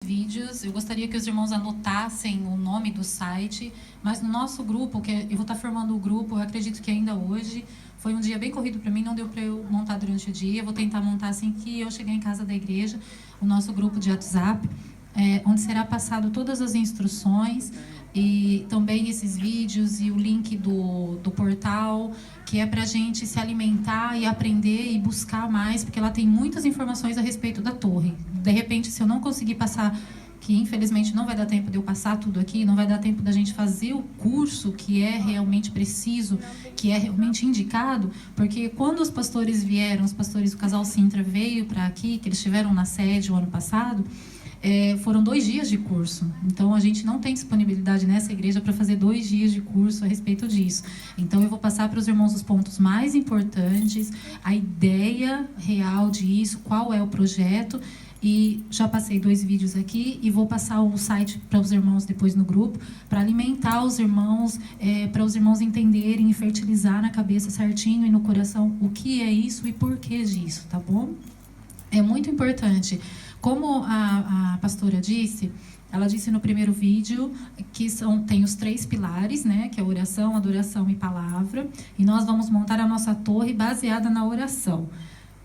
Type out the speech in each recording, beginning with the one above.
vídeos. Eu gostaria que os irmãos anotassem o nome do site, mas no nosso grupo, que eu vou estar formando o grupo, eu acredito que ainda hoje, foi um dia bem corrido para mim, não deu para eu montar durante o dia. Eu vou tentar montar assim que eu chegar em casa da igreja, o nosso grupo de WhatsApp, onde será passado todas as instruções e também esses vídeos e o link do portal, que é para a gente se alimentar e aprender e buscar mais, porque ela tem muitas informações a respeito da torre. De repente, se eu não conseguir passar, que infelizmente não vai dar tempo de eu passar tudo aqui, não vai dar tempo da gente fazer o curso que é realmente preciso, que é realmente indicado, porque quando os pastores vieram, os pastores do Casal Sintra veio para aqui, que eles estiveram na sede o ano passado, foram 2 dias de curso. Então, a gente não tem disponibilidade nessa igreja para fazer 2 dias de curso a respeito disso. Então, eu vou passar para os irmãos os pontos mais importantes, a ideia real disso, qual é o projeto. E já passei 2 vídeos aqui e vou passar o site para os irmãos depois no grupo, para alimentar os irmãos, para os irmãos entenderem e fertilizar na cabeça certinho e no coração o que é isso e por que disso, tá bom? É muito importante. Como a pastora disse, ela disse no primeiro vídeo que tem os 3 pilares, né, que é oração, adoração e palavra, e nós vamos montar a nossa torre baseada na oração.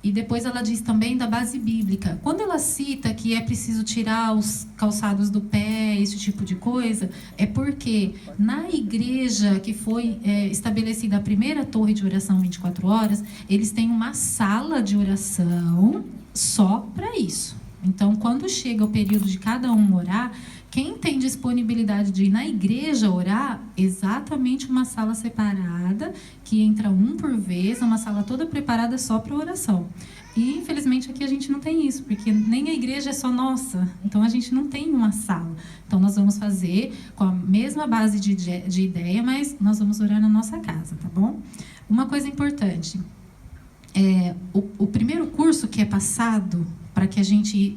E depois ela diz também da base bíblica. Quando ela cita que é preciso tirar os calçados do pé, esse tipo de coisa, é porque na igreja que foi estabelecida a primeira torre de oração 24 horas, eles têm uma sala de oração só para isso. Então, quando chega o período de cada um orar, quem tem disponibilidade de ir na igreja orar, exatamente uma sala separada, que entra um por vez, uma sala toda preparada só para oração. E, infelizmente, aqui a gente não tem isso, porque nem a igreja é só nossa, então a gente não tem uma sala. Então, nós vamos fazer com a mesma base de ideia, mas nós vamos orar na nossa casa, tá bom? Uma coisa importante, o primeiro curso que é passado para que a gente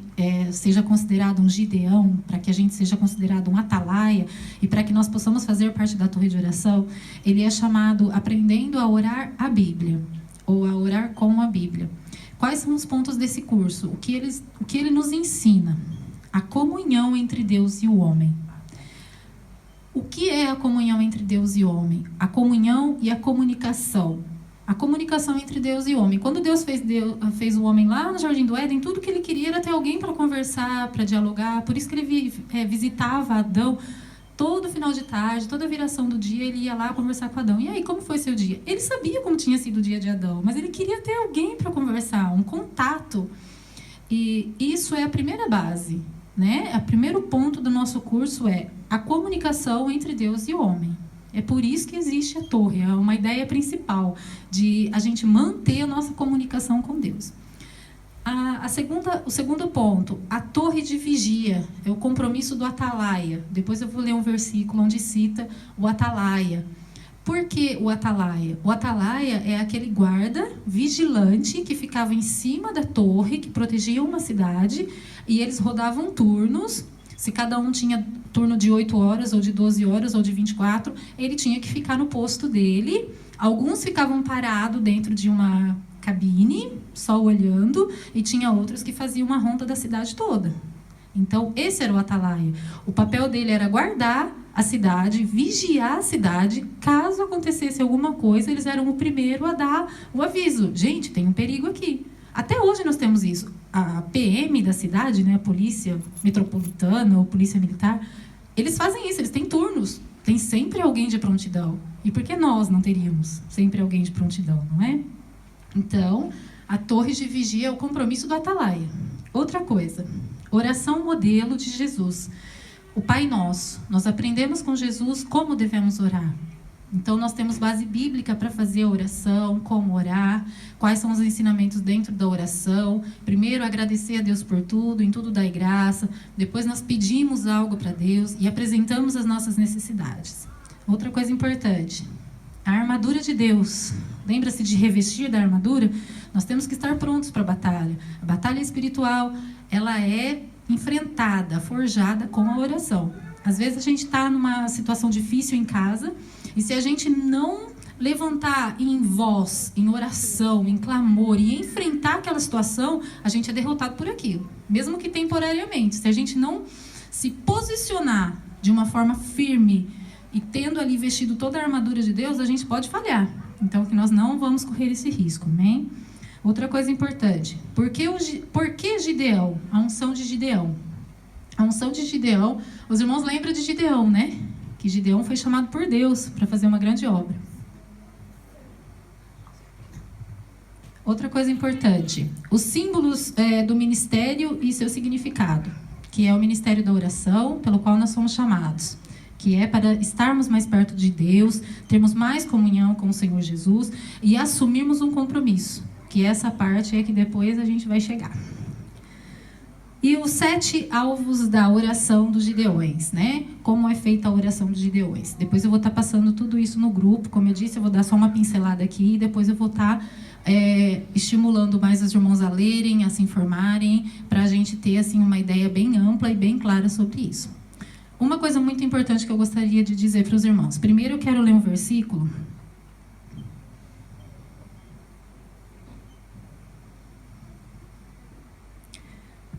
seja considerado um Gideão, para que a gente seja considerado um Atalaia, e para que nós possamos fazer parte da torre de oração, ele é chamado Aprendendo a Orar a Bíblia, ou a Orar com a Bíblia. Quais são os pontos desse curso? O que ele nos ensina? A comunhão entre Deus e o homem. O que é a comunhão entre Deus e o homem? A comunhão e a comunicação. A comunicação entre Deus e o homem. Quando Deus fez o homem lá no Jardim do Éden, tudo que ele queria era ter alguém para conversar, para dialogar. Por isso que ele visitava Adão todo final de tarde, toda viração do dia, ele ia lá conversar com Adão. E aí, como foi seu dia? Ele sabia como tinha sido o dia de Adão, mas ele queria ter alguém para conversar, um contato. E isso é a primeira base, né? O primeiro ponto do nosso curso é a comunicação entre Deus e o homem. É por isso que existe a torre, é uma ideia principal de a gente manter a nossa comunicação com Deus. O segundo ponto, a torre de vigia, é o compromisso do Atalaia. Depois eu vou ler um versículo onde cita o Atalaia. Por que o Atalaia? O Atalaia é aquele guarda vigilante que ficava em cima da torre, que protegia uma cidade, e eles rodavam turnos. Se cada um tinha turno de 8 horas, ou de 12 horas, ou de 24, ele tinha que ficar no posto dele. Alguns ficavam parados dentro de uma cabine, só olhando, e tinha outros que faziam uma ronda da cidade toda. Então, esse era o Atalaia. O papel dele era guardar a cidade, vigiar a cidade. Caso acontecesse alguma coisa, eles eram o primeiro a dar o aviso. Gente, tem um perigo aqui. Até hoje nós temos isso. A PM da cidade, né, a polícia metropolitana ou polícia militar, eles fazem isso, eles têm turnos. Tem sempre alguém de prontidão. E por que nós não teríamos sempre alguém de prontidão, não é? Então, a torre de vigia é o compromisso do Atalaia. Outra coisa, oração modelo de Jesus. O Pai Nosso. Nós aprendemos com Jesus como devemos orar. Então, nós temos base bíblica para fazer a oração, como orar, quais são os ensinamentos dentro da oração. Primeiro, agradecer a Deus por tudo, em tudo dai graça. Depois, nós pedimos algo para Deus e apresentamos as nossas necessidades. Outra coisa importante, a armadura de Deus. Lembra-se de revestir da armadura? Nós temos que estar prontos para a batalha. A batalha espiritual, ela é enfrentada, forjada com a oração. Às vezes, a gente está numa situação difícil em casa E se a gente não levantar em voz, em oração, em clamor e enfrentar aquela situação, a gente é derrotado por aquilo, mesmo que temporariamente. Se a gente não se posicionar de uma forma firme e tendo ali vestido toda a armadura de Deus, a gente pode falhar. Então, que nós não vamos correr esse risco, amém? Outra coisa importante, por que Gideão? A unção de Gideão. A unção de Gideão, os irmãos lembram de Gideão, né? Que Gideão foi chamado por Deus para fazer uma grande obra. Outra coisa importante, os símbolos do ministério e seu significado, que é o ministério da oração, pelo qual nós somos chamados, que é para estarmos mais perto de Deus, termos mais comunhão com o Senhor Jesus e assumirmos um compromisso, que essa parte é que depois a gente vai chegar. E os 7 alvos da oração dos Gideões, né? Como é feita a oração dos Gideões. Depois eu vou estar passando tudo isso no grupo, como eu disse, eu vou dar só uma pincelada aqui e depois eu vou estar estimulando mais os irmãos a lerem, a se informarem, para a gente ter assim, uma ideia bem ampla e bem clara sobre isso. Uma coisa muito importante que eu gostaria de dizer para os irmãos. Primeiro eu quero ler um versículo.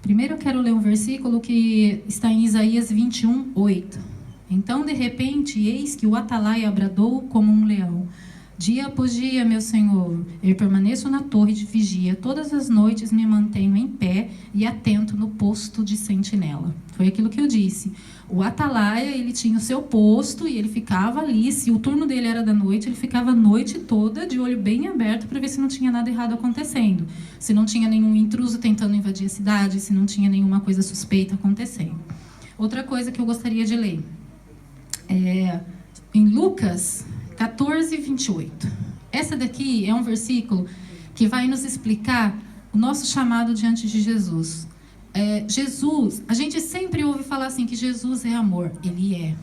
Primeiro eu quero ler um versículo que está em Isaías 21, 8. Então, de repente, eis que o atalaia bradou como um leão. Dia após dia, meu Senhor, eu permaneço na torre de vigia. Todas as noites me mantenho em pé e atento no posto de sentinela. Foi aquilo que eu disse. O atalaia, ele tinha o seu posto e ele ficava ali. Se o turno dele era da noite, ele ficava a noite toda de olho bem aberto para ver se não tinha nada errado acontecendo. Se não tinha nenhum intruso tentando invadir a cidade, se não tinha nenhuma coisa suspeita acontecendo. Outra coisa que eu gostaria de ler. Em Lucas 14, 28. Essa daqui é um versículo que vai nos explicar o nosso chamado diante de Jesus. Jesus, a gente sempre ouve falar assim que Jesus é amor. Ele é.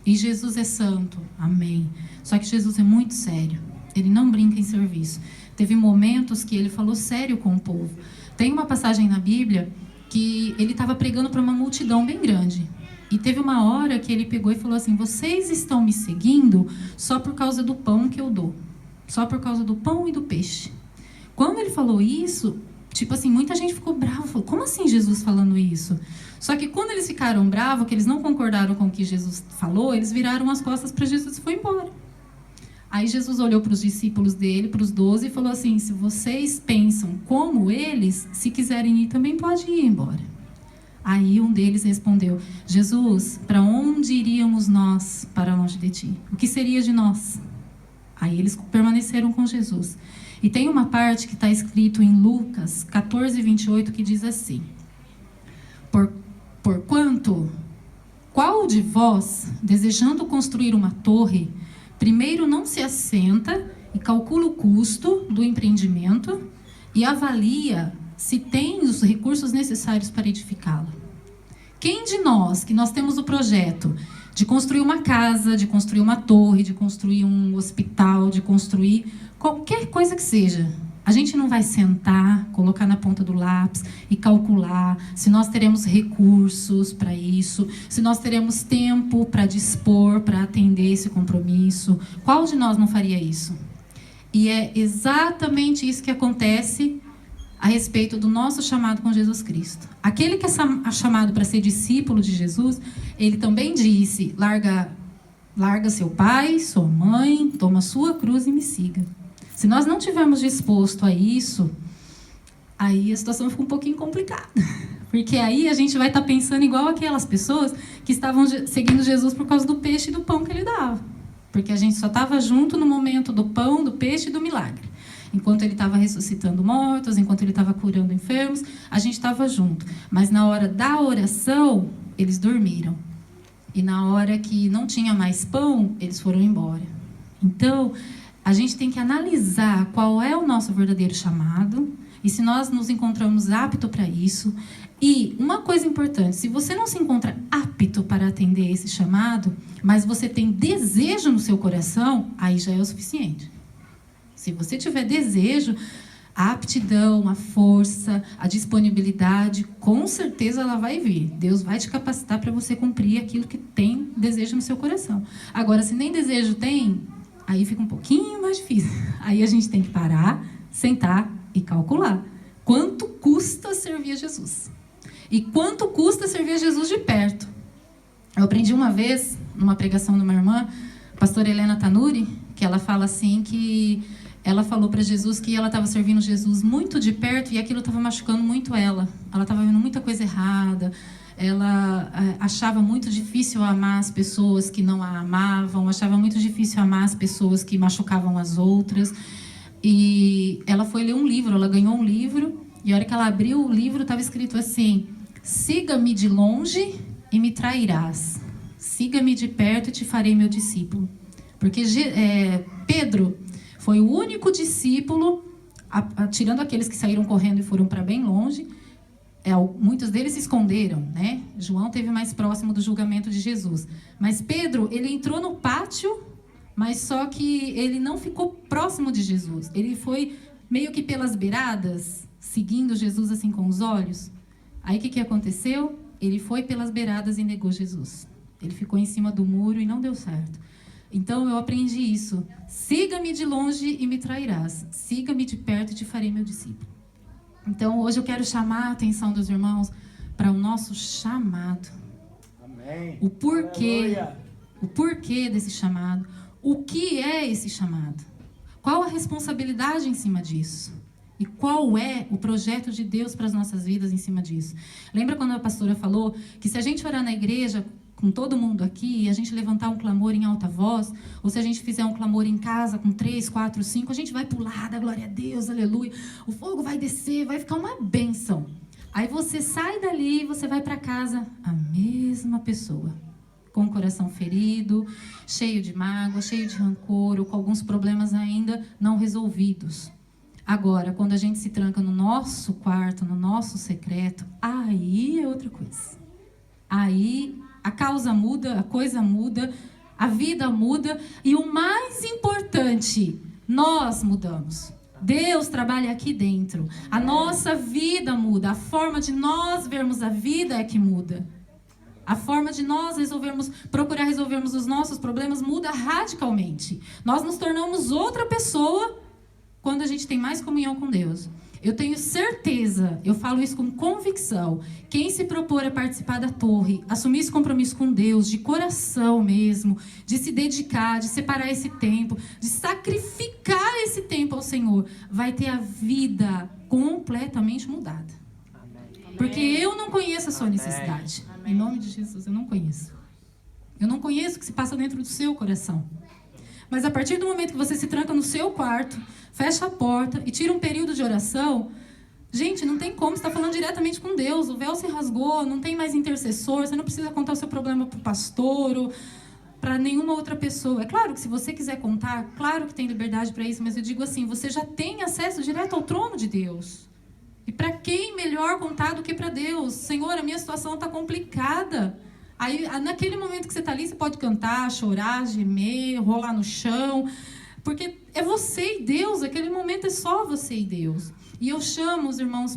E Jesus é santo. Amém. Só que Jesus é muito sério. Ele não brinca em serviço. Teve momentos que ele falou sério com o povo. Tem uma passagem na Bíblia que ele estava pregando para uma multidão bem grande. E teve uma hora que ele pegou e falou assim: vocês estão me seguindo só por causa do pão que eu dou. Só por causa do pão e do peixe. Quando ele falou isso, tipo assim, muita gente ficou brava. Falou, como assim Jesus falando isso? Só que quando eles ficaram bravos, que eles não concordaram com o que Jesus falou, eles viraram as costas para Jesus e foi embora. Aí Jesus olhou para os discípulos dele, para os 12, e falou assim: se vocês pensam como eles, se quiserem ir também pode ir embora. Aí um deles respondeu: Jesus, para onde iríamos nós para longe de ti? O que seria de nós? Aí eles permaneceram com Jesus. E tem uma parte que está escrito em Lucas 14, 28, que diz assim: Porquanto, qual de vós, desejando construir uma torre, primeiro não se assenta e calcula o custo do empreendimento e avalia se tem os recursos necessários para edificá-la? Quem de nós, que nós temos o projeto de construir uma casa, de construir uma torre, de construir um hospital, de construir qualquer coisa que seja, a gente não vai sentar, colocar na ponta do lápis e calcular se nós teremos recursos para isso, se nós teremos tempo para dispor, para atender esse compromisso? Qual de nós não faria isso? E é exatamente isso que acontece a respeito do nosso chamado com Jesus Cristo. Aquele que é chamado para ser discípulo de Jesus, ele também disse: larga seu pai, sua mãe, toma sua cruz e me siga. Se nós não tivermos disposto a isso, aí a situação fica um pouquinho complicada. Porque aí a gente vai estar pensando igual aquelas pessoas que estavam seguindo Jesus por causa do peixe e do pão que ele dava. Porque a gente só estava junto no momento do pão, do peixe e do milagre. Enquanto ele estava ressuscitando mortos, enquanto ele estava curando enfermos, a gente estava junto. Mas na hora da oração, eles dormiram. E na hora que não tinha mais pão, eles foram embora. Então, a gente tem que analisar qual é o nosso verdadeiro chamado e se nós nos encontramos aptos para isso. E uma coisa importante, se você não se encontra apto para atender esse chamado, mas você tem desejo no seu coração, aí já é o suficiente. Se você tiver desejo, a aptidão, a força, a disponibilidade, com certeza ela vai vir. Deus vai te capacitar para você cumprir aquilo que tem desejo no seu coração. Agora, se nem desejo tem, aí fica um pouquinho mais difícil. Aí a gente tem que parar, sentar e calcular. Quanto custa servir a Jesus? E quanto custa servir a Jesus de perto? Eu aprendi uma vez, numa pregação de uma irmã, a pastora Helena Tanuri, que ela fala assim que ela falou para Jesus que ela estava servindo Jesus muito de perto e aquilo estava machucando muito ela. Ela estava vendo muita coisa errada. Ela achava muito difícil amar as pessoas que não a amavam, achava muito difícil amar as pessoas que machucavam as outras. E ela foi ler um livro, ela ganhou um livro, e a hora que ela abriu o livro estava escrito assim: siga-me de longe e me trairás. Siga-me de perto e te farei meu discípulo. Porque Pedro foi o único discípulo, tirando aqueles que saíram correndo e foram para bem longe, muitos deles se esconderam, né? João esteve mais próximo do julgamento de Jesus. Mas Pedro, ele entrou no pátio, mas só que ele não ficou próximo de Jesus. Ele foi meio que pelas beiradas, seguindo Jesus assim com os olhos. Aí o que aconteceu? Ele foi pelas beiradas e negou Jesus. Ele ficou em cima do muro e não deu certo. Então eu aprendi isso. Siga-me de longe e me trairás. Siga-me de perto e te farei meu discípulo. Então hoje eu quero chamar a atenção dos irmãos para o nosso chamado. Amém. O porquê desse chamado. O que é esse chamado? Qual a responsabilidade em cima disso? E qual é o projeto de Deus para as nossas vidas em cima disso? Lembra quando a pastora falou que se a gente orar na igreja com todo mundo aqui, e a gente levantar um clamor em alta voz, ou se a gente fizer um clamor em casa com 3, 4, 5, a gente vai pular, da glória a Deus, aleluia, o fogo vai descer, vai ficar uma bênção. Aí você sai dali e você vai para casa, a mesma pessoa, com o coração ferido, cheio de mágoa, cheio de rancor, ou com alguns problemas ainda não resolvidos. Agora, quando a gente se tranca no nosso quarto, no nosso secreto, aí é outra coisa. Aí a causa muda, a coisa muda, a vida muda e o mais importante, nós mudamos. Deus trabalha aqui dentro. A nossa vida muda. A forma de nós vermos a vida é que muda. A forma de nós procurar resolvermos os nossos problemas muda radicalmente. Nós nos tornamos outra pessoa quando a gente tem mais comunhão com Deus. Eu tenho certeza, eu falo isso com convicção, quem se propor a participar da torre, assumir esse compromisso com Deus, de coração mesmo, de se dedicar, de separar esse tempo, de sacrificar esse tempo ao Senhor, vai ter a vida completamente mudada. Amém. Porque eu não conheço a sua necessidade. Amém. Em nome de Jesus, eu não conheço. Eu não conheço o que se passa dentro do seu coração. Mas a partir do momento que você se tranca no seu quarto, fecha a porta e tira um período de oração, gente, não tem como, você está falando diretamente com Deus, o véu se rasgou, não tem mais intercessor, você não precisa contar o seu problema para o pastor ou para nenhuma outra pessoa. É claro que se você quiser contar, claro que tem liberdade para isso, mas eu digo assim, você já tem acesso direto ao trono de Deus. E para quem melhor contar do que para Deus? Senhor, a minha situação está complicada. Aí, naquele momento que você está ali, você pode cantar, chorar, gemer, rolar no chão, porque é você e Deus, aquele momento é só você e Deus. E eu chamo os irmãos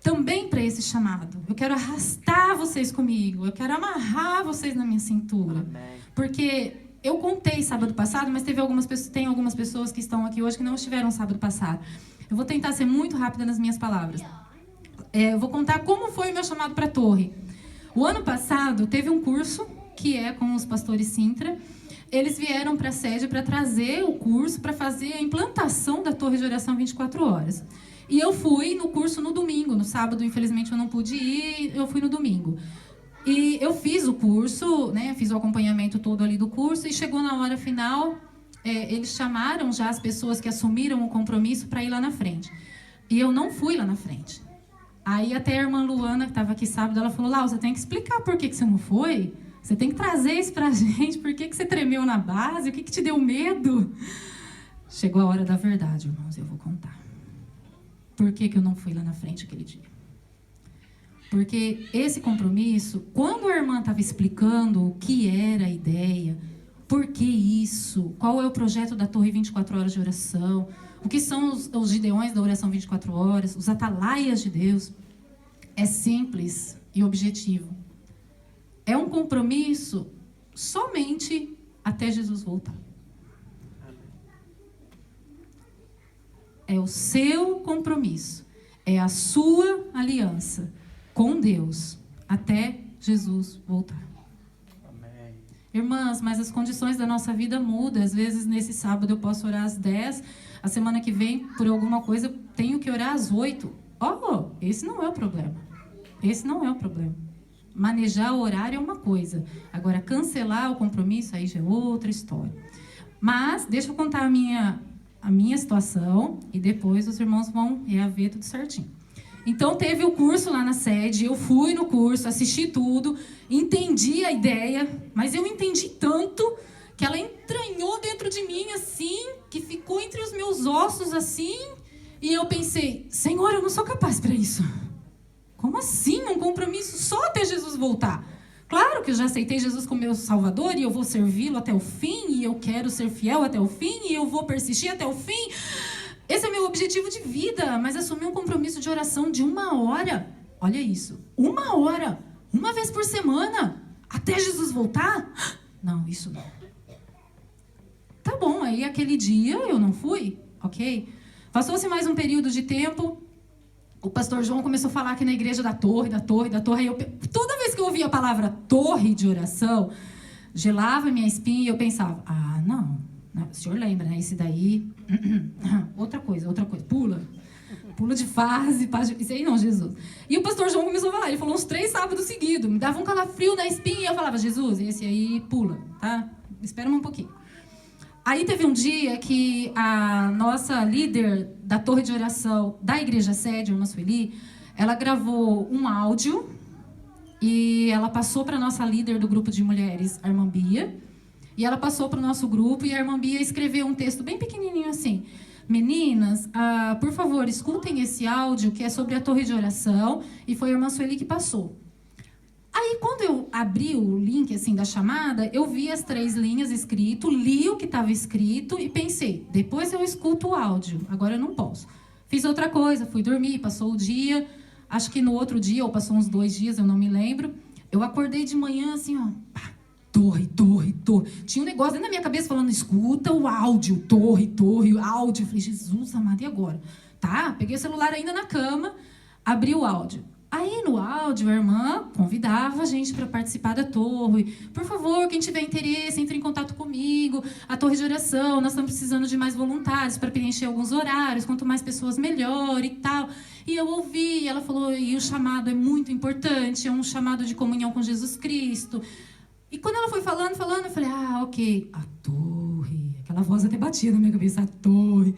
também para esse chamado. Eu quero arrastar vocês comigo, eu quero amarrar vocês na minha cintura. Amém. Porque eu contei sábado passado, mas tem algumas pessoas que estão aqui hoje que não estiveram sábado passado. Eu vou tentar ser muito rápida nas minhas palavras. Eu vou contar como foi o meu chamado para a torre. O ano passado teve um curso que é com os pastores Sintra. Eles vieram para a sede para trazer o curso, para fazer a implantação da torre de oração 24 horas. E eu fui no curso no domingo. No sábado, infelizmente, eu não pude ir, eu fui no domingo. E eu fiz o curso, né, fiz o acompanhamento todo ali do curso, e chegou na hora final, eles chamaram já as pessoas que assumiram o compromisso para ir lá na frente. E eu não fui lá na frente. Aí até a irmã Luana, que estava aqui sábado, ela falou, Lau, você tem que explicar por que você não foi. Você tem que trazer isso pra gente. Por que você tremeu na base? O que te deu medo? Chegou a hora da verdade, irmãos, eu vou contar. Por que eu não fui lá na frente aquele dia? Porque esse compromisso, quando a irmã estava explicando o que era a ideia, por que isso, qual é o projeto da Torre 24 Horas de Oração, o que são os gideões da oração 24 horas, os atalaias de Deus, é simples e objetivo. é um compromisso somente até Jesus voltar. É o seu compromisso. É a sua aliança com Deus até Jesus voltar. Amém. Irmãs, mas as condições da nossa vida mudam. Às vezes, nesse sábado, eu posso orar às 10. A semana que vem, por alguma coisa, eu tenho que orar às 8. Esse não é o problema. Esse não é o problema. Manejar o horário é uma coisa. Agora, cancelar o compromisso, aí já é outra história. Mas, deixa eu contar a minha situação e depois os irmãos vão reaver tudo certinho. Então, teve o curso lá na sede, eu fui no curso, assisti tudo, entendi a ideia, mas eu entendi tanto que ela entranhou dentro de mim, assim, que ficou entre os meus ossos, assim, e eu pensei, Senhor, eu não sou capaz para isso. Como assim? Um compromisso só até Jesus voltar? Claro que eu já aceitei Jesus como meu Salvador e eu vou servi-lo até o fim, e eu quero ser fiel até o fim, e eu vou persistir até o fim. Esse é meu objetivo de vida, mas assumir um compromisso de oração de 1 hora. Olha isso, 1 hora, uma vez por semana, até Jesus voltar? Não, isso não. Tá bom, aí aquele dia eu não fui, ok? Passou-se mais um período de tempo, o pastor João começou a falar aqui na igreja da torre, aí toda vez que eu ouvia a palavra torre de oração, gelava minha espinha e eu pensava, não, o senhor lembra, né? Esse daí, outra coisa, pula de fase, isso aí não, Jesus. E o pastor João começou a falar, ele falou uns 3 sábados seguidos, me dava um calafrio na espinha e eu falava, Jesus, esse aí pula, tá? Espera um pouquinho. Aí teve um dia que a nossa líder da torre de oração da igreja sede, a irmã Sueli, ela gravou um áudio e ela passou para a nossa líder do grupo de mulheres, a irmã Bia, e ela passou para o nosso grupo e a irmã Bia escreveu um texto bem pequenininho assim, meninas, por favor, escutem esse áudio que é sobre a torre de oração, e foi a irmã Sueli que passou. Aí, quando eu abri o link assim, da chamada, eu vi as 3 linhas escrito, li o que estava escrito e pensei, depois eu escuto o áudio, agora eu não posso. Fiz outra coisa, fui dormir, passou o dia, acho que no outro dia, ou passou uns 2 dias, eu não me lembro, eu acordei de manhã assim, torre. Tinha um negócio dentro da minha cabeça falando, escuta o áudio, torre, áudio. Eu falei, Jesus amado, e agora? Tá, peguei o celular ainda na cama, abri o áudio. Aí, no áudio, a irmã convidava a gente para participar da torre. Por favor, quem tiver interesse, entre em contato comigo. A torre de oração, nós estamos precisando de mais voluntários para preencher alguns horários. Quanto mais pessoas, melhor e tal. E eu ouvi, e ela falou, e o chamado é muito importante, é um chamado de comunhão com Jesus Cristo. E quando ela foi falando, eu falei, ok, a torre. Aquela voz até batia na minha cabeça, a torre.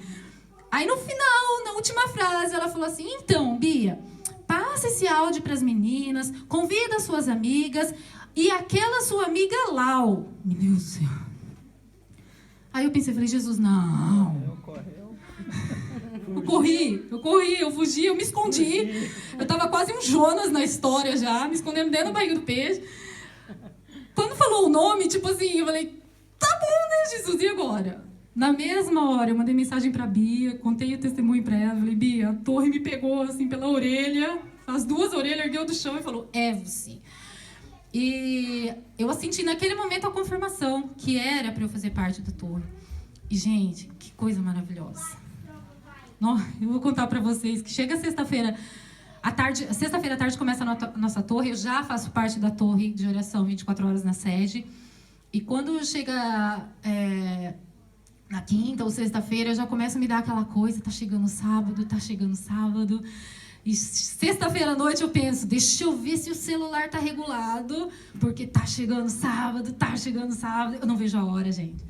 Aí, no final, na última frase, ela falou assim, então, Bia, passa esse áudio para as meninas, convida as suas amigas e aquela sua amiga Lau. Meu Deus do céu. Aí eu pensei, falei, Jesus, não. Eu corri, eu fugi, eu me escondi. Eu tava quase um Jonas na história já, me escondendo dentro da barriga do peixe. Quando falou o nome, tipo assim, eu falei, tá bom, né, Jesus, e agora? Na mesma hora, eu mandei mensagem pra Bia, contei o testemunho pra ela, falei, Bia, a torre me pegou assim pela orelha, as 2 orelhas, ergueu do chão e falou, é você. E eu senti naquele momento a confirmação que era pra eu fazer parte da torre. E, gente, que coisa maravilhosa. Eu vou contar pra vocês que chega sexta-feira à tarde começa a nossa torre, eu já faço parte da torre de oração 24 horas na sede. E quando chega na quinta ou sexta-feira, já começa a me dar aquela coisa, tá chegando sábado. E sexta-feira à noite eu penso, deixa eu ver se o celular tá regulado, porque tá chegando sábado. Eu não vejo a hora, gente.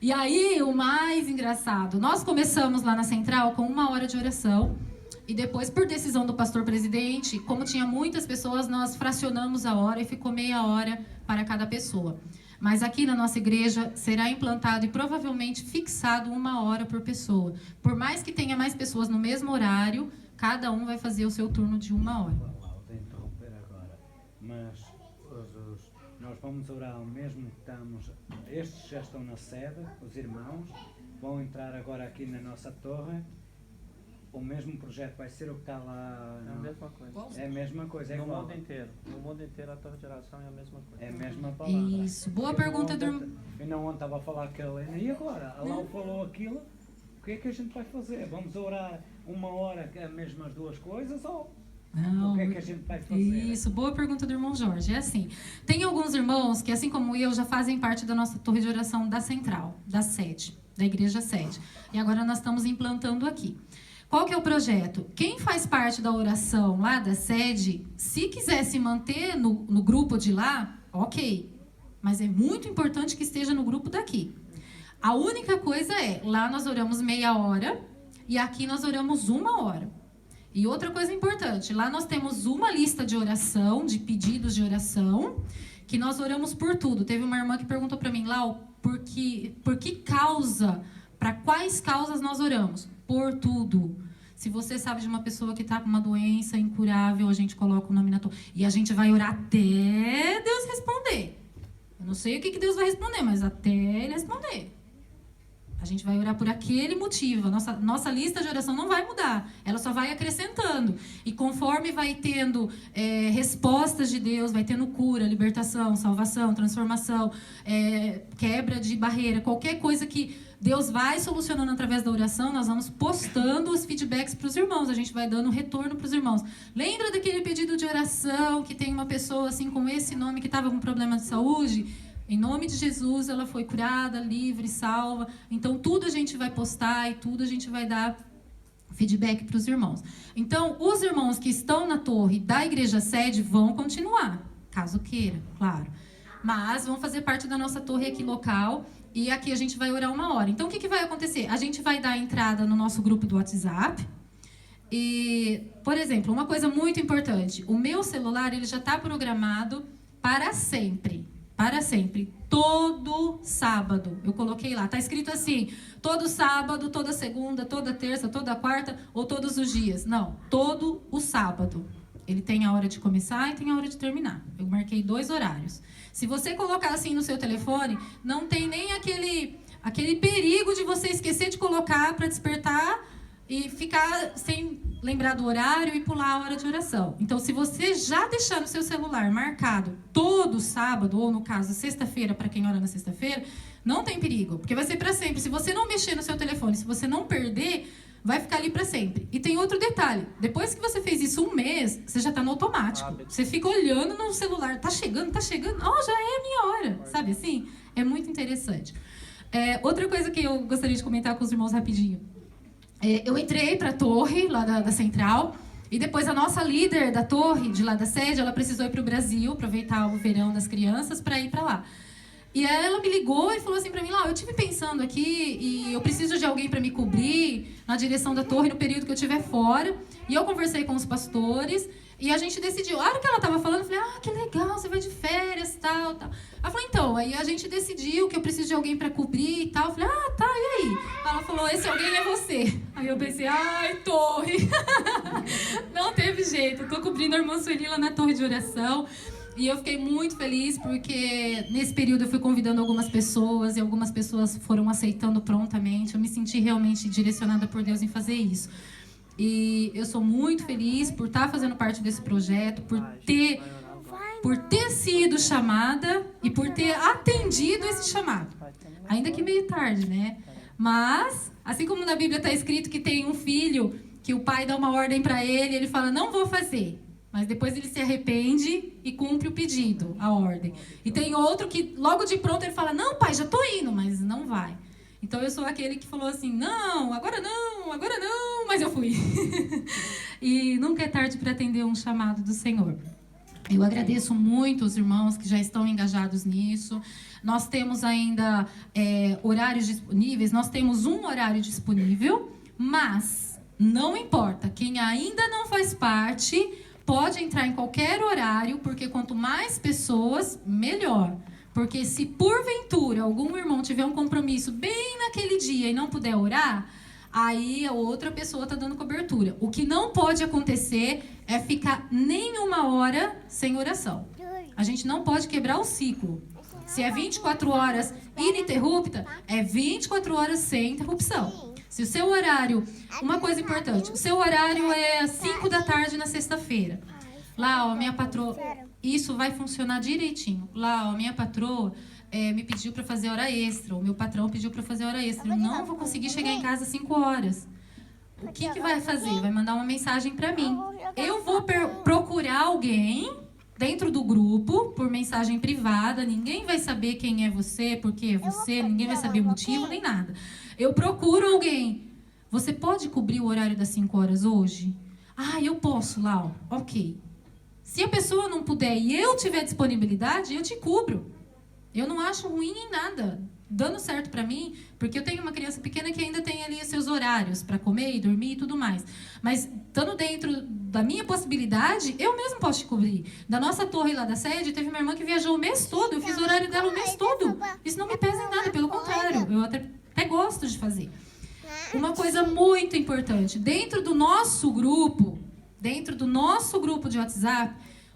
E aí, o mais engraçado, nós começamos lá na Central com 1 hora de oração, e depois, por decisão do pastor presidente, como tinha muitas pessoas, nós fracionamos a hora e ficou meia hora para cada pessoa. Mas aqui na nossa igreja será implantado e provavelmente fixado 1 hora por pessoa. Por mais que tenha mais pessoas no mesmo horário, cada um vai fazer o seu turno de 1 hora. Vou interromper agora, mas nós vamos orar ao mesmo que estamos. Estes já estão na sede, os irmãos vão entrar agora aqui na nossa torre o mesmo projeto vai ser o que está lá? É a mesma coisa. É a mesma coisa, é No igual. mundo inteiro. No mundo inteiro a torre de oração é a mesma coisa. É a mesma palavra. Isso. Boa pergunta do irmão. Eu não ontem estava a falar com a Helena, e agora? A Lau falou aquilo, o que é que a gente vai fazer? Vamos orar 1 hora as mesmas 2 coisas ou Não, o que é que a gente vai fazer? Isso, boa pergunta do irmão Jorge. É assim, tem alguns irmãos que, assim como eu, já fazem parte da nossa torre de oração da central, da sede, da igreja sede. E agora nós estamos implantando aqui. Qual que é o projeto? Quem faz parte da oração lá da sede, se quiser se manter no grupo de lá, ok. Mas é muito importante que esteja no grupo daqui. A única coisa é, lá nós oramos meia hora e aqui nós oramos 1 hora. E outra coisa importante, lá nós temos uma lista de oração, de pedidos de oração, que nós oramos por tudo. Teve uma irmã que perguntou para mim, Lau, por que causa, para quais causas nós oramos? Por tudo. Se você sabe de uma pessoa que está com uma doença incurável, a gente coloca o nome na torre. E a gente vai orar até Deus responder. Eu não sei o que Deus vai responder, mas até Ele responder. A gente vai orar por aquele motivo. Nossa lista de oração não vai mudar. Ela só vai acrescentando. E conforme vai tendo respostas de Deus, vai tendo cura, libertação, salvação, transformação, quebra de barreira, qualquer coisa que Deus vai solucionando através da oração, nós vamos postando os feedbacks para os irmãos. A gente vai dando retorno para os irmãos. Lembra daquele pedido de oração que tem uma pessoa assim com esse nome que estava com problema de saúde? Em nome de Jesus, ela foi curada, livre, salva. Então, tudo a gente vai postar e tudo a gente vai dar feedback para os irmãos. Então, os irmãos que estão na torre da igreja sede vão continuar, caso queira, claro. Mas vão fazer parte da nossa torre aqui local e aqui a gente vai orar 1 hora. Então, o que vai acontecer? A gente vai dar entrada no nosso grupo do WhatsApp. E, por exemplo, uma coisa muito importante. O meu celular, ele já está programado para sempre. Para sempre. Todo sábado. Eu coloquei lá. Está escrito assim, todo sábado, toda segunda, toda terça, toda quarta ou todos os dias. Não, todo o sábado. Ele tem a hora de começar e tem a hora de terminar. Eu marquei 2 horários. Se você colocar assim no seu telefone, não tem nem aquele perigo de você esquecer de colocar para despertar e ficar sem lembrar do horário e pular a hora de oração. Então, se você já deixar no seu celular marcado todo sábado, ou no caso, sexta-feira, para quem ora na sexta-feira, não tem perigo, porque vai ser para sempre. Se você não mexer no seu telefone, se você não perder, vai ficar ali para sempre. E tem outro detalhe, depois que você fez isso 1 mês, você já está no automático. Você fica olhando no celular, tá chegando, já é a minha hora, sabe assim? É muito interessante. Outra coisa que eu gostaria de comentar com os irmãos rapidinho. Eu entrei para a torre, lá da central, e depois a nossa líder da torre, de lá da sede, ela precisou ir para o Brasil, aproveitar o verão das crianças, para ir para lá. E aí ela me ligou e falou assim para mim, eu estive pensando aqui e eu preciso de alguém para me cobrir na direção da torre no período que eu estiver fora. E eu conversei com os pastores e a gente decidiu. A hora que ela estava falando, eu falei, que legal, você vai de férias, tal. Ela falou, então, aí a gente decidiu que eu preciso de alguém para cobrir e tal. Eu falei, tá, e aí? Ela falou, esse alguém é você. Aí eu pensei, torre. Não teve jeito, eu tô cobrindo a irmã Sueli lá na torre de oração. E eu fiquei muito feliz porque nesse período eu fui convidando algumas pessoas e algumas pessoas foram aceitando prontamente. Eu me senti realmente direcionada por Deus em fazer isso. E eu sou muito feliz por estar fazendo parte desse projeto, por ter sido chamada e por ter atendido esse chamado. Ainda que meio tarde, né? Mas, assim como na Bíblia está escrito que tem um filho que o pai dá uma ordem para ele fala, não vou fazer. Mas depois ele se arrepende e cumpre o pedido, a ordem. E tem outro que logo de pronto ele fala, não pai, já estou indo, mas não vai. Então eu sou aquele que falou assim, não, agora não, mas eu fui. E nunca é tarde para atender um chamado do Senhor. Eu agradeço muito os irmãos que já estão engajados nisso. Nós temos ainda horários disponíveis, nós temos um horário disponível, mas não importa, quem ainda não faz parte pode entrar em qualquer horário, porque quanto mais pessoas, melhor. Porque se porventura algum irmão tiver um compromisso bem naquele dia e não puder orar, aí a outra pessoa está dando cobertura. O que não pode acontecer é ficar nem 1 hora sem oração. A gente não pode quebrar o ciclo. Se é 24 horas ininterrupta, é 24 horas sem interrupção. Se o seu horário... Uma coisa importante. O seu horário é 5 da tarde na sexta-feira. Lá, ó, minha patroa... Isso vai funcionar direitinho. Lá, ó, minha patroa me pediu para fazer hora extra. O meu patrão pediu para fazer hora extra. Eu não vou conseguir chegar em casa às 5 horas. O que vai fazer? Vai mandar uma mensagem para mim. Eu vou procurar alguém dentro do grupo, por mensagem privada. Ninguém vai saber quem é você, por que é você. Ninguém vai saber o motivo, nem nada. Eu procuro alguém. Você pode cobrir o horário das 5 horas hoje? Ah, eu posso, Lau. Ok. Se a pessoa não puder e eu tiver disponibilidade, eu te cubro. Eu não acho ruim em nada. Dando certo para mim, porque eu tenho uma criança pequena que ainda tem ali os seus horários para comer e dormir e tudo mais. Mas, estando dentro da minha possibilidade, eu mesmo posso te cobrir. Da nossa torre lá da sede, teve uma irmã que viajou o mês todo. Eu fiz o horário dela o mês todo. Isso não me pesa em nada, pelo contrário. Eu até gosto de fazer. Uma coisa muito importante. Dentro do nosso grupo de WhatsApp,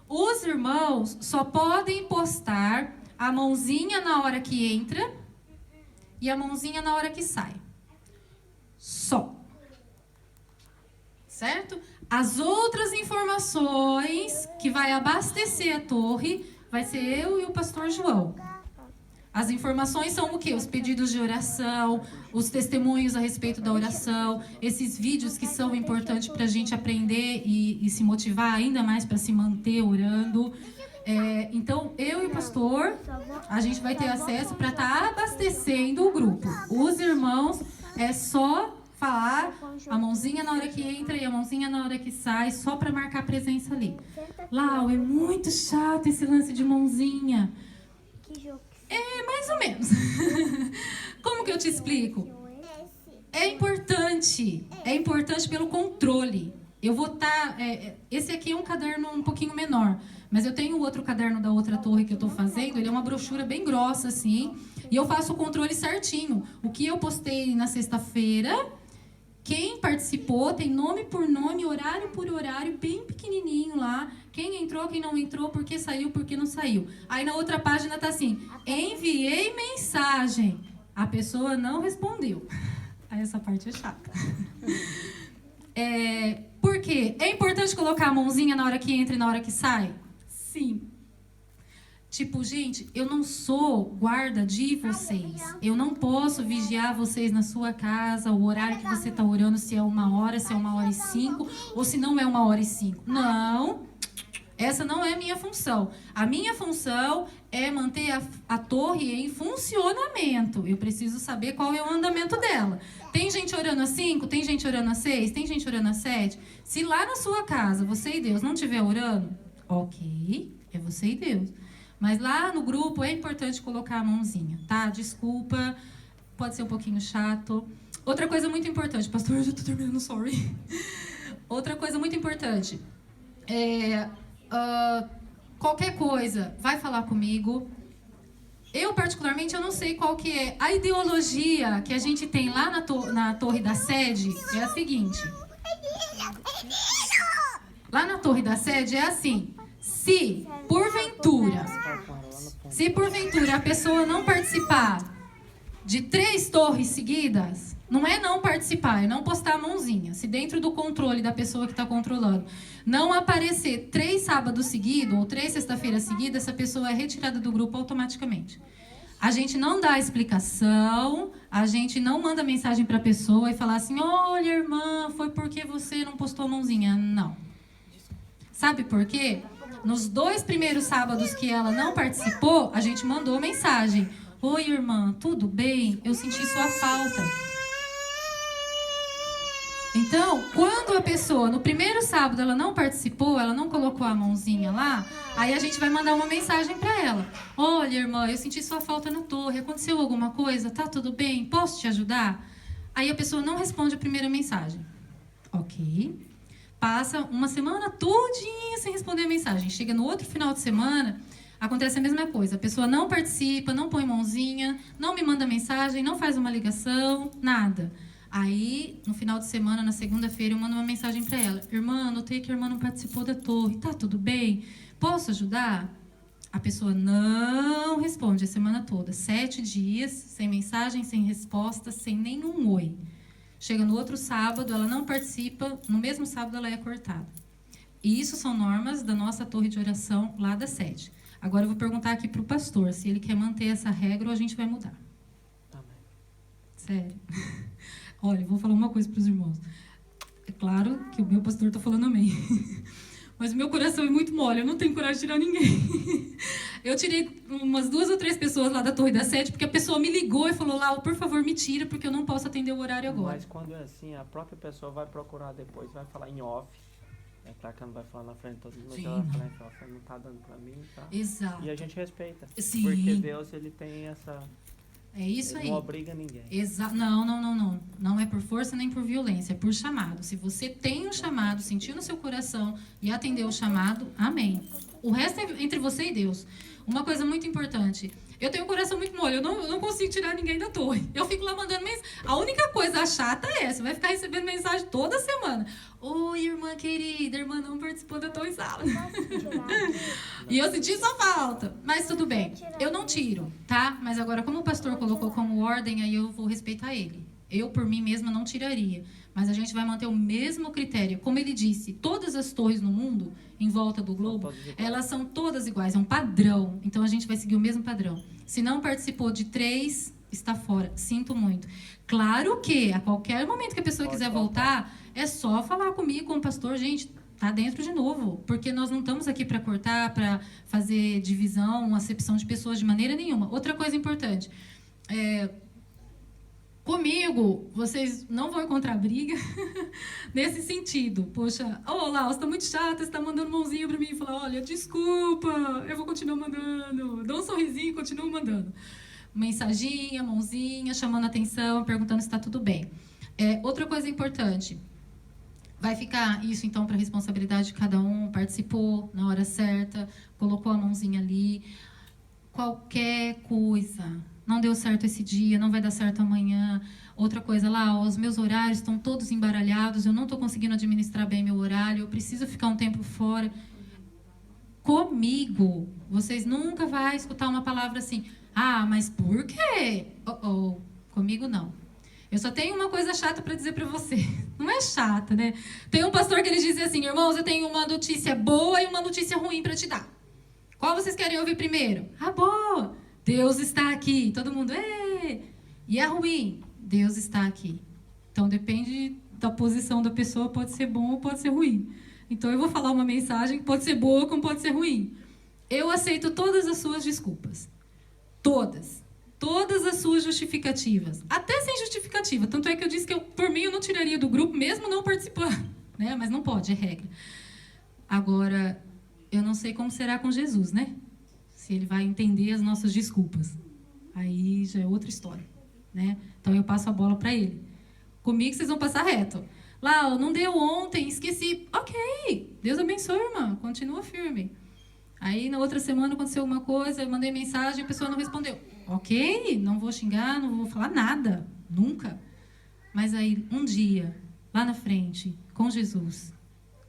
os irmãos só podem postar a mãozinha na hora que entra e a mãozinha na hora que sai. Só. Certo? As outras informações que vai abastecer a torre vai ser eu e o pastor João. As informações são o quê? Os pedidos de oração, os testemunhos a respeito da oração, esses vídeos que são importantes para a gente aprender e se motivar ainda mais para se manter orando. Então, eu e o pastor, a gente vai ter acesso para estar abastecendo o grupo. Os irmãos, é só falar a mãozinha na hora que entra e a mãozinha na hora que sai, só para marcar presença ali. Lau, é muito chato esse lance de mãozinha. Mais ou menos. Como que eu te explico? É importante pelo controle. Eu vou estar... esse aqui é um caderno um pouquinho menor, mas eu tenho outro caderno da outra torre que eu estou fazendo, ele é uma brochura bem grossa, assim, e eu faço o controle certinho. O que eu postei na sexta-feira, quem participou, tem nome por nome, horário por horário, bem pequenininho lá. Quem entrou, quem não entrou, por que saiu, por que não saiu. Aí na outra página tá assim, enviei mensagem. A pessoa não respondeu. Aí essa parte é chata. Por quê? É importante colocar a mãozinha na hora que entra e na hora que sai? Sim. Tipo, gente, eu não sou guarda de vocês. Eu não posso vigiar vocês na sua casa, o horário que você está orando, se é 1 hora, se é 1h05, ou se não é 1h05. Não, essa não é a minha função. A minha função é manter a torre em funcionamento. Eu preciso saber qual é o andamento dela. Tem gente orando às 5, tem gente orando às 6, tem gente orando às 7. Se lá na sua casa, você e Deus não estiver orando, ok, é você e Deus. Mas lá no grupo é importante colocar a mãozinha, tá? Desculpa, pode ser um pouquinho chato. Outra coisa muito importante, pastor, eu já tô terminando, sorry. Outra coisa muito importante, qualquer coisa, vai falar comigo. Eu, particularmente, eu não sei qual que é. A ideologia que a gente tem lá na torre da sede é a seguinte. Lá na torre da sede é assim, se porventura a pessoa não participar de 3 torres seguidas, não é não participar, é não postar a mãozinha. Se dentro do controle da pessoa que está controlando não aparecer 3 sábados seguidos ou 3 sexta-feiras seguidas, essa pessoa é retirada do grupo automaticamente. A gente não dá explicação, a gente não manda mensagem para a pessoa e falar assim, olha, irmã, foi porque você não postou a mãozinha. Não. Sabe por quê? Nos 2 primeiros sábados que ela não participou, a gente mandou mensagem. Oi, irmã, tudo bem? Eu senti sua falta. Então, quando a pessoa, no primeiro sábado, ela não participou, ela não colocou a mãozinha lá, aí a gente vai mandar uma mensagem para ela. Olha, irmã, eu senti sua falta na torre. Aconteceu alguma coisa? Tá tudo bem? Posso te ajudar? Aí a pessoa não responde a primeira mensagem. Ok. Passa uma semana todinha sem responder a mensagem. Chega no outro final de semana, acontece a mesma coisa. A pessoa não participa, não põe mãozinha, não me manda mensagem, não faz uma ligação, nada. Aí, no final de semana, na segunda-feira, eu mando uma mensagem para ela. Irmã, notei que a irmã não participou da torre. Tá tudo bem? Posso ajudar? A pessoa não responde a semana toda. 7 dias, sem mensagem, sem resposta, sem nenhum oi. chega no outro sábado, ela não participa, no mesmo sábado ela é cortada. E isso são normas da nossa torre de oração lá da sede. Agora eu vou perguntar aqui para o pastor se ele quer manter essa regra ou a gente vai mudar. Amém. Sério. Olha, eu vou falar uma coisa para os irmãos. É claro que o meu pastor está falando amém. Mas o meu coração é muito mole, eu não tenho coragem de tirar ninguém. Eu tirei umas 2 ou 3 pessoas lá da torre da sede, porque a pessoa me ligou e falou, Lau, por favor, me tira, porque eu não posso atender o horário agora. Mas quando é assim, a própria pessoa vai procurar depois, vai falar em off. É claro que ela não vai falar na frente de todo mundo, mas ela vai falar em off, não tá dando pra mim, tá? Exato. E a gente respeita. Sim. Porque Deus, ele tem essa... É isso ele aí. não obriga ninguém. Não. Não é por força nem por violência, é por chamado. Se você tem um chamado, sentiu no seu coração e atendeu o chamado, amém. O resto é entre você e Deus. Uma coisa muito importante. Eu tenho um coração muito mole, eu não consigo tirar ninguém da torre. Eu fico lá mandando mensagem. A única coisa chata é essa, vai ficar recebendo mensagem toda semana. Oi, irmã querida, a irmã não participou da tua sala. E eu senti sua falta. Mas tudo bem, eu não tiro, tá? Mas agora, como o pastor colocou como ordem, aí eu vou respeitar ele. Eu, por mim mesma, não tiraria. Mas a gente vai manter o mesmo critério. Como ele disse, todas as torres no mundo, em volta do globo, elas são todas iguais. É um padrão. Então, a gente vai seguir o mesmo padrão. Se não participou de 3, está fora. Sinto muito. Claro que, a qualquer momento que a pessoa quiser voltar, é só falar comigo, com o pastor. Gente, tá dentro de novo. Porque nós não estamos aqui para cortar, para fazer divisão, acepção de pessoas de maneira nenhuma. Outra coisa importante. Comigo, vocês não vão encontrar briga nesse sentido. Poxa, Lau, você está muito chata, você está mandando mãozinha para mim e falar, olha, desculpa, eu vou continuar mandando. Dá um sorrisinho e continuo mandando. Mensaginha, mãozinha, chamando atenção, perguntando se está tudo bem. Outra coisa importante, vai ficar isso então para a responsabilidade de cada um, participou na hora certa, colocou a mãozinha ali. Qualquer coisa... Não deu certo esse dia, não vai dar certo amanhã. Outra coisa lá, os meus horários estão todos embaralhados, eu não estou conseguindo administrar bem meu horário, eu preciso ficar um tempo fora. Comigo, vocês nunca vão escutar uma palavra assim, mas por quê? Comigo não. Eu só tenho uma coisa chata para dizer para você. Não é chata, né? Tem um pastor que ele diz assim, irmãos, eu tenho uma notícia boa e uma notícia ruim para te dar. Qual vocês querem ouvir primeiro? Boa! Deus está aqui. Todo mundo, E a ruim? Deus está aqui. Então, depende da posição da pessoa, pode ser bom ou pode ser ruim. Então, eu vou falar uma mensagem que pode ser boa como pode ser ruim. Eu aceito todas as suas desculpas. Todas. Todas as suas justificativas. Até sem justificativa. Tanto é que eu disse que, por mim, eu não tiraria do grupo, mesmo não participando. Né? Mas não pode, é regra. Agora, eu não sei como será com Jesus, né? Se ele vai entender as nossas desculpas. Aí já é outra história, né? Então eu passo a bola para ele. Comigo vocês vão passar reto. Lau, não deu ontem, esqueci. Ok, Deus abençoe, irmã, continua firme. Aí na outra semana aconteceu alguma coisa, eu mandei mensagem, a pessoa não respondeu. Ok, não vou xingar, não vou falar nada, nunca. Mas aí um dia, lá na frente, com Jesus,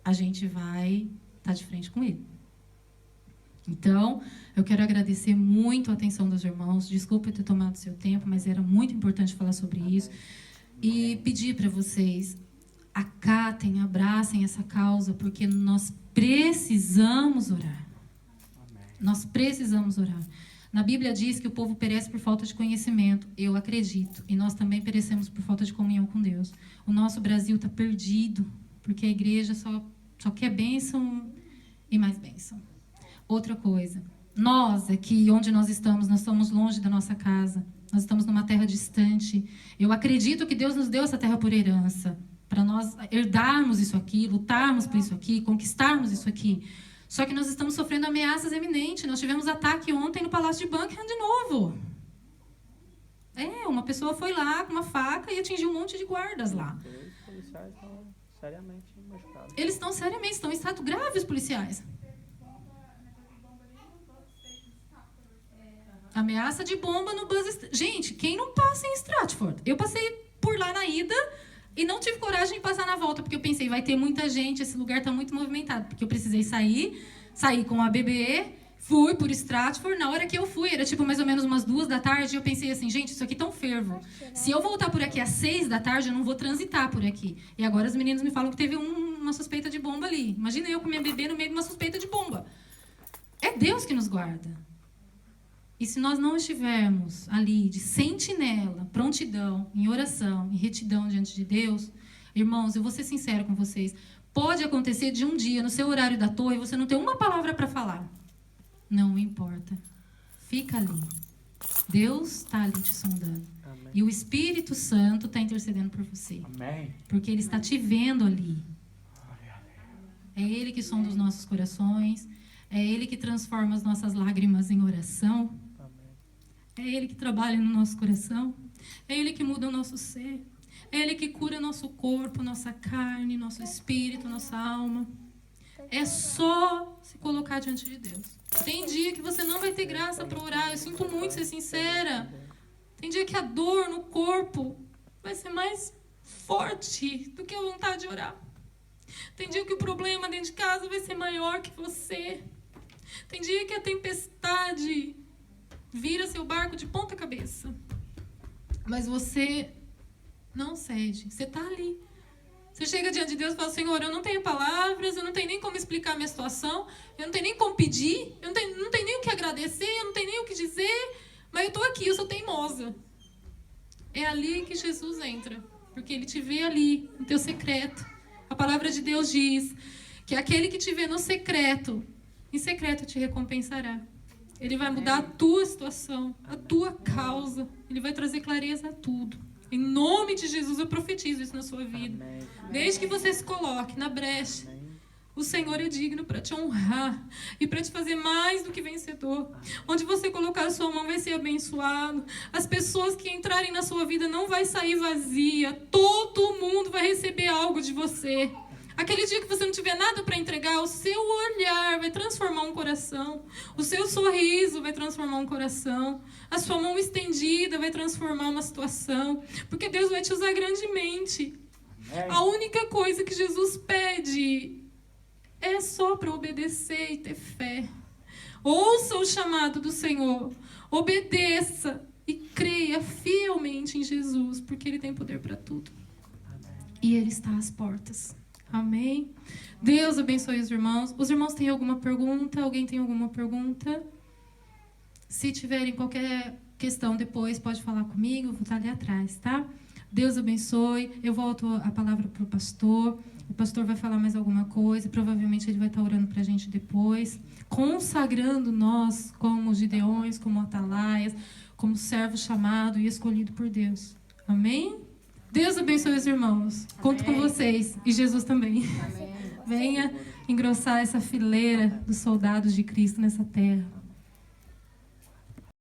a gente vai estar de frente com ele. Então, eu quero agradecer muito a atenção dos irmãos. Desculpa ter tomado seu tempo, mas era muito importante falar sobre isso. E pedir para vocês, acatem, abracem essa causa, porque nós precisamos orar. Nós precisamos orar. Na Bíblia diz que o povo perece por falta de conhecimento. Eu acredito. E nós também perecemos por falta de comunhão com Deus. O nosso Brasil está perdido, porque a igreja só quer bênção e mais bênção. Outra coisa, nós aqui, onde nós estamos longe da nossa casa, nós estamos numa terra distante. Eu acredito que Deus nos deu essa terra por herança, para nós herdarmos isso aqui, lutarmos por isso aqui, conquistarmos isso aqui. Só que nós estamos sofrendo ameaças eminentes. Nós tivemos ataque ontem no Palácio de Buckingham de novo. Uma pessoa foi lá com uma faca e atingiu um monte de guardas lá. Os policiais estão seriamente machucados. Eles estão em estado grave, os policiais. Ameaça de bomba no Buzz... Gente, quem não passa em Stratford? Eu passei por lá na ida e não tive coragem de passar na volta, porque eu pensei, vai ter muita gente, esse lugar está muito movimentado. Porque eu precisei sair com a bebê, Fui por Stratford. Na hora que eu fui, era tipo mais ou menos umas 2 da tarde, e eu pensei assim, gente, isso aqui tá um fervo. Se eu voltar por aqui às 6 da tarde, eu não vou transitar por aqui. E agora os meninos me falam que teve uma suspeita de bomba ali. Imagina eu com minha bebê no meio de uma suspeita de bomba. É Deus que nos guarda. E se nós não estivermos ali de sentinela, prontidão, em oração, em retidão diante de Deus, irmãos, eu vou ser sincero com vocês, pode acontecer de um dia, no seu horário da torre, você não ter uma palavra para falar. Não importa. Fica ali. Deus está ali te sondando. Amém. E o Espírito Santo está intercedendo por você. Amém. Porque Ele está te vendo ali. É Ele que sonda os nossos corações. É Ele que transforma as nossas lágrimas em oração. É Ele que trabalha no nosso coração. É Ele que muda o nosso ser. É Ele que cura nosso corpo, nossa carne, nosso espírito, nossa alma. É só se colocar diante de Deus. Tem dia que você não vai ter graça para orar. Eu sinto muito ser sincera. Tem dia que a dor no corpo vai ser mais forte do que a vontade de orar. Tem dia que o problema dentro de casa vai ser maior que você. Tem dia que a tempestade vira seu barco de ponta cabeça. Mas você não cede. Você está ali. Você chega diante de Deus e fala, Senhor, eu não tenho palavras, eu não tenho nem como explicar a minha situação, eu não tenho nem como pedir, eu não tenho nem o que agradecer, eu não tenho nem o que dizer, mas eu estou aqui, eu sou teimosa. É ali que Jesus entra, porque Ele te vê ali, no teu secreto. A palavra de Deus diz que aquele que te vê no secreto, em secreto te recompensará. Ele vai mudar a tua situação, a tua causa. Ele vai trazer clareza a tudo. Em nome de Jesus, eu profetizo isso na sua vida. Amém. Desde que você se coloque na brecha, o Senhor é digno para te honrar e para te fazer mais do que vencedor. Onde você colocar a sua mão vai ser abençoado. As pessoas que entrarem na sua vida não vai sair vazia. Todo mundo vai receber algo de você. Aquele dia que você não tiver nada para entregar, o seu olhar vai transformar um coração. O seu sorriso vai transformar um coração. A sua mão estendida vai transformar uma situação. Porque Deus vai te usar grandemente. A única coisa que Jesus pede é só para obedecer e ter fé. Ouça o chamado do Senhor. Obedeça e creia fielmente em Jesus, porque Ele tem poder para tudo. E Ele está às portas. Amém? Deus abençoe os irmãos. Os irmãos têm alguma pergunta? Alguém tem alguma pergunta? Se tiverem qualquer questão depois, pode falar comigo. Eu vou estar ali atrás, tá? Deus abençoe. Eu volto a palavra para o pastor. O pastor vai falar mais alguma coisa. Provavelmente ele vai estar orando para a gente depois. Consagrando nós como Gideões, como atalaias, como servo chamado e escolhido por Deus. Amém? Deus abençoe os irmãos. Conto com vocês. E Jesus também. Amém. Venha engrossar essa fileira dos soldados de Cristo nessa terra.